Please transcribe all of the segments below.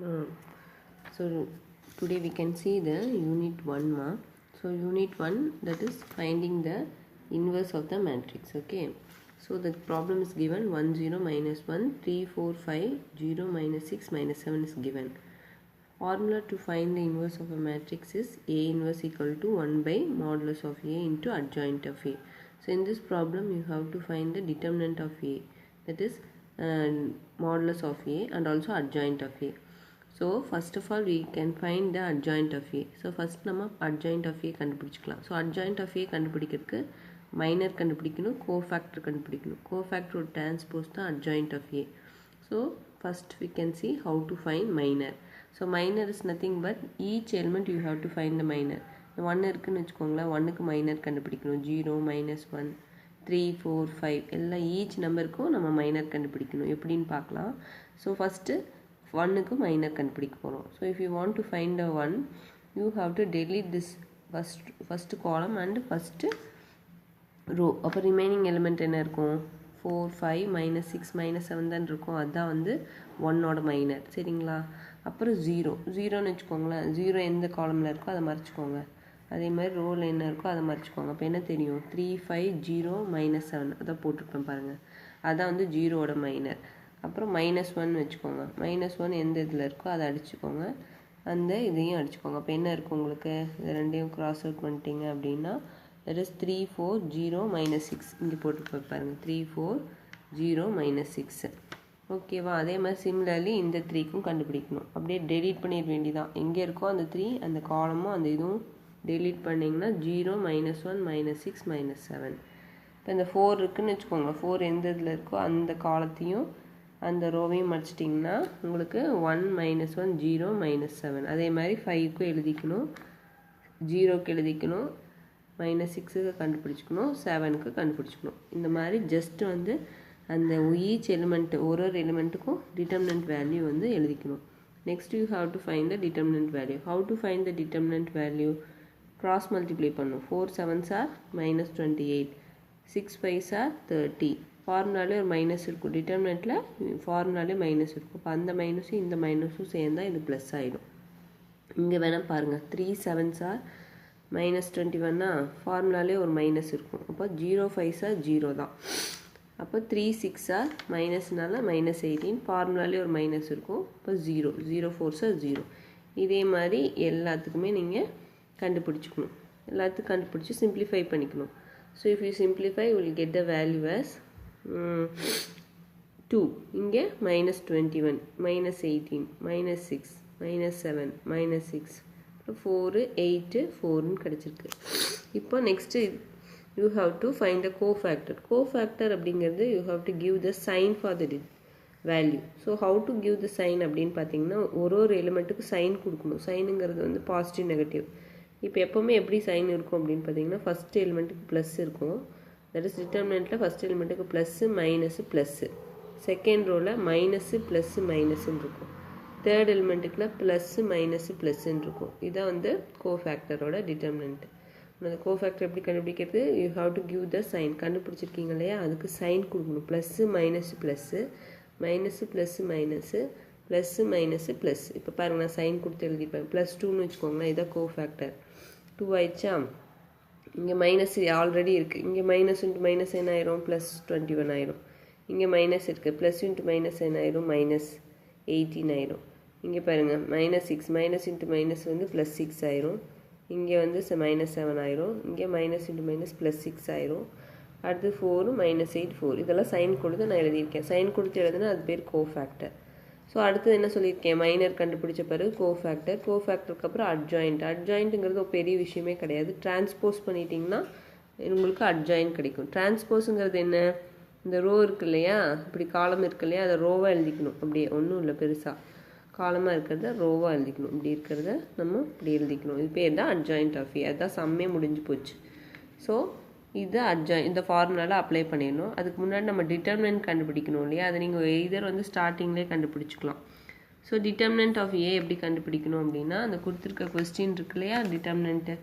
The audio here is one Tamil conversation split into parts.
So today we can see the unit 1 mark. So unit 1, that is finding the inverse of the matrix. Okay, so the problem is given 1 0 minus 1 3 4 5 0 minus 6 minus 7 is given. Formula to find the inverse of a matrix is A inverse equal to 1 by modulus of A into adjoint of A. So in this problem you have to find the determinant of A, that is modulus of A and also adjoint of A. So first of all we can find the adjoint of A. So first நம்ம adjoint of A கண்டுபிடிச்சுக்கலாம். So adjoint of A கண்டுபிடிக்கிறதுக்கு minor கண்டுபிடிக்கணும், cofactor கண்டுபிடிக்கணும். Cofactor ஒரு transpose தான் adjoint of A. So first we can see how to find minor. So minor is nothing but each element you have to find the minor. 1 இருக்குன்னு வெச்சுக்கோங்களேன், 1க்கு minor கண்டுபிடிக்கணும். 0 minus 1 3 4 5 எல்லா each நம்பருக்கும் நம்ம minor கண்டுபிடிக்கணும். எப்படின்னு பார்க்கலாம். So first 1க்கு minor கண்டுபிடிக்க போறோம். So if you want to find the 1, you have to delete this first column and first row. அப்ப remaining element என்ன இருக்கும்? 4 5 minus 6 minus 7 தான் இருக்கும். அதான் வந்து 1 ஓட minor. சரிங்களா? அப்புறம் 0 ன்னு வெச்சுக்கோங்களேன். 0 எந்த காலம்ல இருக்கோ அதை மறைச்சுக்கோங்க. அதே மாதிரி ரோல என்ன இருக்கோ அதை மறைச்சுக்கோங்க. அப்ப என்ன தெரியும்? 3 5 0 minus 7 அத போட்டுட்டோம் பாருங்க. அதான் வந்து 0 ஓட minor. அப்புறம் -1 வெச்சுக்கோங்க. -1 எந்த இதுல இருக்கோ அதை அடிச்சுக்கோங்க. அந்த இதையும் அடிச்சுக்கோங்க. அப்ப என்ன இருக்கு உங்களுக்கு? இது ரெண்டையும் கிராஸ் அவுட் பண்ணிட்டீங்க அப்படினா that is 3 4 0 minus 6 இங்க போட்டு பாருங்க. 3 4 0 minus 6. ஓகேவா? அதே மாதிரி similarly இந்த 3க்கும் கண்டுபிடிக்கணும். அப்படியே delete பண்ணிர வேண்டியதான். எங்க இருக்கோ அந்த 3 அந்த காலமும் அந்த இதுவும் delete பண்ணீங்கனா 0 -1 -6 -7. இப்போ இந்த 4 இருக்குன்னு வெச்சுக்கோங்க. 4 எந்த இதுல இருக்கோ அந்த காலத்தையும் அந்த ரோவையும் மடிச்சிட்டீங்கன்னா உங்களுக்கு 1 -1 0 -7. அதே மாதிரி 5க்கு எழுதிக்கணும், 0க்கு எழுதிக்கணும், -6க்கு கண்டுபிடிச்சுக்கணும், 7க்கு கண்டுபிடிச்சுக்கணும். இந்த மாதிரி ஜஸ்ட் வந்து அந்த each element ஒரு எலிமெண்ட்டுக்கும் determinant value வந்து எழுதிக்கணும். Next you have to find the determinant value. How to find the determinant value? Cross multiply பண்ணணும். 4 7s are -28, 6 5s are 30. ஃபார்முலாலே ஒரு மைனஸ் இருக்கும். டிட்டர்மினன்ட்ல ஃபார்முலாலே மைனஸ் இருக்கும். அப்போ அந்த மைனஸும் இந்த மைனஸும் சேர்ந்தா இது ப்ளஸ் ஆகிடும். இங்கே வேணால் பாருங்கள், 3 7s are -21 ஃபார்முலாலே ஒரு மைனஸ் இருக்கும். அப்போ 0 5s are 0 தான். அப்போ 3 6 are மைனஸ்னால -18 ஃபார்முலாலே ஒரு மைனஸ் இருக்கும். இப்போ 0 0 4s are 0. இதே மாதிரி எல்லாத்துக்குமே நீங்கள் கண்டுபிடிச்சிக்கணும். எல்லாத்துக்கும் கண்டுபிடிச்சி சிம்பிளிஃபை பண்ணிக்கணும். So if you simplify you will get the value as 2. இங்கே -21 -18 -6 -7 -6 4 8 4 கிடைச்சிருக்கு. இப்போ next you have to find the cofactor. Cofactor அப்படிங்கிறது you have to give the sign for the value. So how to give the sign அப்படின்னு பார்த்தீங்கன்னா ஒரு எலிமெண்ட்டுக்கு சைன் கொடுக்கணும். சைனுங்கிறது வந்து பாசிட்டிவ் நெகட்டிவ். இப்போ எப்பவுமே எப்படி சைன் இருக்கும் அப்படின்னு பார்த்தீங்கன்னா ஃபர்ஸ்ட் எலிமெண்ட்டுக்கு ப்ளஸ் இருக்கும். தட் இஸ் டிட்டர்மினன்ட்ல ஃபர்ஸ்ட் எலிமெண்ட்டுக்கு ப்ளஸ் மைனஸ் ப்ளஸ், செகண்ட் ரோல மைனஸ் ப்ளஸ் மைனஸ்ன்னு இருக்கும், தேர்ட் எலிமெண்ட்டுக்குள்ள ப்ளஸ் மைனஸ் ப்ளஸ்ன்னு இருக்கும். இதான் வந்து கோஃபேக்டரோட டிட்டர்மினன்ட். அந்த கோஃபேக்டர் எப்படி கண்டுபிடிக்கிறது? You have to give the sign. கண்டுபிடிச்சிருக்கீங்க இல்லையா, அதுக்கு சைன் கொடுக்கணும். Plus minus plus minus plus minus plus minus plus. இப்போ பாருங்க நான் சைன் கொடுத்து எழுதிப்பேன். +2ன்னு வச்சுக்கோங்களேன். இதான் கோஃபேக்டர். 2 ஆயிடுச்சா? இங்கே மைனஸ் ஆல்ரெடி இருக்குது. இங்கே மைனஸ் இன்ட்டு மைனஸ் என்ன ஆயிரும்? +21 ஆயிரும். இங்கே மைனஸ் இருக்குது. ப்ளஸ் இன்ட்டு மைனஸ் என்ன ஆயிரும்? -18 ஆயிரும். இங்கே பாருங்கள் -6 மைனஸ் இன்ட்டு மைனஸ் வந்து +6 ஆயிரும். இங்கே வந்து -7 ஆயிரும். இங்கே மைனஸ் இன்ட்டு மைனஸ் +6 ஆயிரும். அடுத்து 4 -8 4. இதெல்லாம் சைன் கொடுத்து நான் எழுதியிருக்கேன். சைன் கொடுத்து எழுதுனா அது பேர் கோஃபேக்டர். ஸோ அடுத்து என்ன சொல்லியிருக்கேன்? மைனர் கண்டுபிடிச்ச பிறகு கோஃபேக்டர். கோஃபேக்டருக்கு அப்புறம் அட்ஜாயிண்ட். அட்ஜாயிண்ட்டுங்கிறது ஒரு பெரிய விஷயமே கிடையாது. டிரான்ஸ்போஸ் பண்ணிட்டீங்கன்னா உங்களுக்கு அட்ஜாயிண்ட் கிடைக்கும். டிரான்ஸ்போஸுங்கிறது என்ன? இந்த ரோ இருக்கு இல்லையா, இப்படி காலம் இருக்கு இல்லையா, அதை ரோவாக எழுதிக்கணும். அப்படியே ஒன்றும் இல்லை, பெருசாக காலமாக இருக்கிறத ரோவாக எழுதிக்கணும். இப்படி இருக்கிறத நம்ம இப்படி எழுதிக்கணும். இது பேர் தான் அட்ஜாயிண்ட் ஆஃப் ஏ. அதுதான் சம்மே முடிஞ்சு போச்சு. ஸோ இது இந்த ஃபார்முலாவில் அப்ளை பண்ணிடணும். அதுக்கு முன்னாடி நம்ம டிட்டர்மினன்ட் கண்டுபிடிக்கணும் இல்லையா, அதை நீங்கள் எய்தர் வந்து ஸ்டார்டிங்லேயே கண்டுபிடிச்சிக்கலாம். ஸோ டிட்டர்மினன்ட் ஆஃப் ஏ எப்படி கண்டுபிடிக்கணும் அப்படின்னா, அந்த கொடுத்துருக்க கொஸ்டின் இருக்கு இல்லையா, டிட்டர்மினன்ட்டு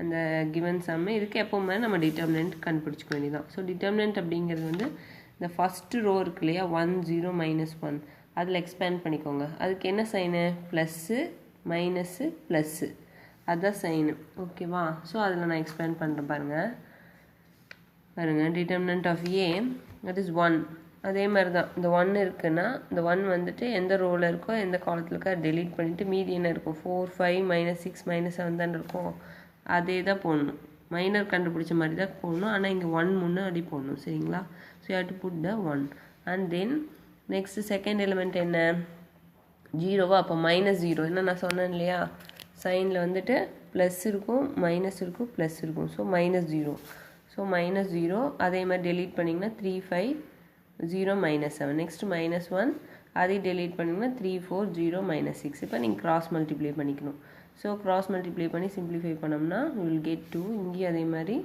அந்த கிவன் சம்மு, இதுக்கு எப்போவுமே நம்ம டிட்டர்மினன்ட் கண்டுபிடிச்சிக்க வேண்டியதான். ஸோ டிட்டர்மினன்ட் அப்படிங்கிறது வந்து இந்த ஃபஸ்ட்டு ரோ இருக்கு இல்லையா, 1 0 -1 அதில் எக்ஸ்பேண்ட் பண்ணிக்கோங்க. அதுக்கு என்ன சைனு? ப்ளஸ்ஸு மைனஸு ப்ளஸ்ஸு, அதுதான் சைனு. ஓகேவா? ஸோ அதில் நான் எக்ஸ்பேண்ட் பண்ணுறேன் பாருங்கள். Determinant of A that is 1. அதே மாதிரி தான் இந்த 1 இருக்குன்னா இந்த 1 வந்துட்டு எந்த ரோவில் இருக்கோ எந்த காலத்தில் இருக்கோ அதை டெலீட் பண்ணிவிட்டு மீதி என்ன இருக்கும்? 4 5 -6 -7 தான் இருக்கும். அதே தான் போடணும். மைனர் கண்டுபிடிச்ச மாதிரி தான் போடணும். ஆனால் இங்கே 1 முன்னாடி போடணும். சரிங்களா? So you have to put the 1 and then next second element என்ன? 0வா? அப்போ -0. என்ன நான் சொன்னேன் இல்லையா, சைனில் வந்துட்டு ப்ளஸ் இருக்கும், மைனஸ் இருக்கும், ப்ளஸ் இருக்கும். ஸோ -0. ஸோ -0 அதே மாதிரி டெலீட் பண்ணிங்கன்னா 3 5 0 -7. நெக்ஸ்ட் -1 அதையும் டெலீட் பண்ணிங்கன்னா 3 4 0 -6. இப்போ நீங்கள் கிராஸ் மல்டிப்ளை பண்ணிக்கணும். ஸோ கிராஸ் மல்டிப்ளை பண்ணி சிம்பிளிஃபை பண்ணோம்னா யூ வில் கெட் 2. இங்கேயும் அதே மாதிரி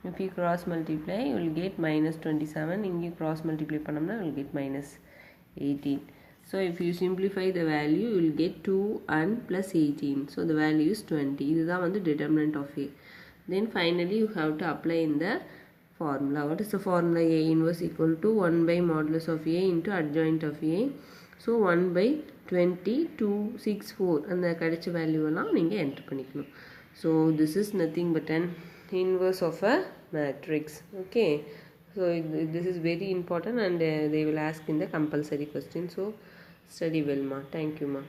if you cross multiply you will get -27. இங்கேயும் cross multiply பண்ணோம்னா you will get -18. So if you simplify the value you will get 2 and plus 18. So the value is 20. இதுதான் வந்து determinant of A. Then finally you have to apply in the formula. What is the formula? A inverse equal to 1 by modulus of A into adjoint of A. So 1 by 20 264 அந்த கிடைச்ச வேல்யூ எல்லாம் நீங்கள் என்டர் பண்ணிக்கணும். So this is nothing but an inverse of a matrix. Okay, so this is very important and they will ask in the compulsory question. So study well ma. Thank you ma.